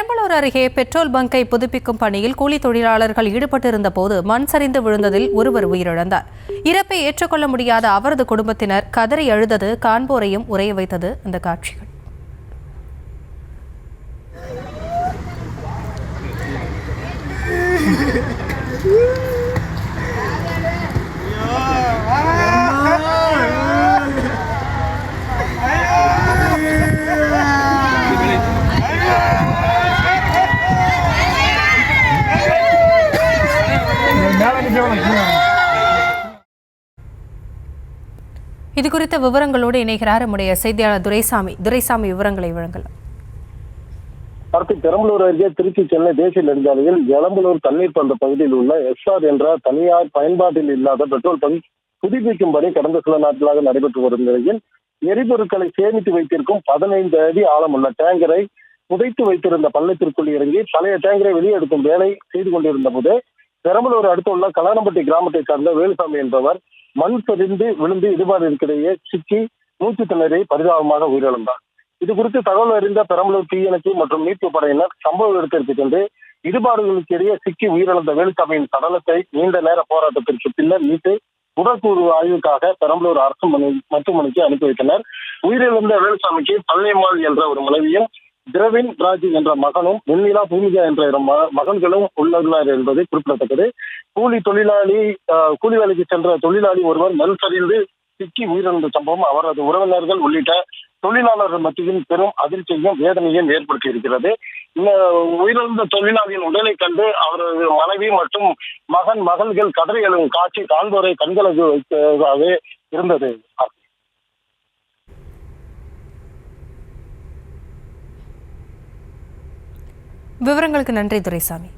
பெரம்பலூர் அருகே பெட்ரோல் பங்கை புதுப்பிக்கும் பணியில் கூலி தொழிலாளர்கள் ஈடுபட்டிருந்த போது மண் சரிந்து விழுந்ததில் ஒருவர் உயிரிழந்தார். இறப்பை ஏற்றுக்கொள்ள முடியாத அவரது குடும்பத்தினர் கதறி அழுதது காண்போரையும் உறைய வைத்தது அந்த காட்சிகள். இது குறித்த விவரங்களோடு இணைகிறார் நம்முடைய செய்தியாளர் துரைசாமி. விவரங்களை வழங்கலாம். பெரம்பலூர் அருகே திருச்சி சென்னை தேசிய நெடுஞ்சாலையில் எளம்பலூர் தண்ணீர் பந்த பகுதியில் உள்ள எஸ்ஆர் என்ற தனியார் பயன்பாட்டில் இல்லாத பெட்ரோல் பங்க் புதுப்பிக்கும் பணி கடந்த சில நாட்களாக நடைபெற்று வரும் நிலையில் எரிபொருட்களை சேமித்து வைத்திருக்கும் 15 அடி ஆழமுள்ள டேங்கரை புதைத்து வைத்திருந்த பள்ளத்திற்குள் இறங்கி பழைய டேங்கரை வெளியே எடுக்கும் வேலை செய்து கொண்டிருந்த போது பெரம்பலூர் அடுத்துள்ள கலாரம்பட்டி கிராமத்தை சார்ந்த வேலுசாமி என்பவர் மண் சரிந்து விழுந்து இடுபாடுகளுக்கிடையே சிக்கி மூச்சு திணறி பரிதாபமாக உயிரிழந்தார். இது குறித்து தகவல் அறிந்த பெரம்பலூர் தீயணைப்பு மற்றும் மீட்பு படையினர் சம்பவ இடத்திற்கு சென்று இடுபாடுகளுக்கு இடையே சிக்கி உயிரிழந்த வேலுசாமியின் சடலத்தை நீண்ட நேர போராட்டத்திற்கு பின்னர் மீட்டு உடற்கூறு ஆய்வுக்காக பெரம்பலூர் அரசு மருத்துவமனைக்கு அனுப்பி வைத்தனர். உயிரிழந்த வேலுசாமிக்கு பழனியம்மாள் என்ற ஒரு மனைவியும், திரவின் ராஜ் என்ற மகனும், வெண்ணிலா பூமிகா என்ற மகன்களும் உள்ளனர் என்பது குறிப்பிடத்தக்கது. கூலி வேலைக்கு சென்ற தொழிலாளி ஒருவர் மண் சரிந்து சிக்கி உயிரிழந்த சம்பவம் அவரது உறவினர்கள் உள்ளிட்ட தொழிலாளர்கள் மத்தியில் பெரும் அதிர்ச்சியையும் வேதனையும் ஏற்படுத்தி இருக்கிறது. இந்த உயிரிழந்த தொழிலாளியின் உடலை கண்டு அவரது மனைவி மற்றும் மகள்கள் கதறி எழும் காட்சி காண்போரை கண்களுக்கு வைத்ததாகவே இருந்தது. விவரங்களுக்கு நன்றி துரைசாமி.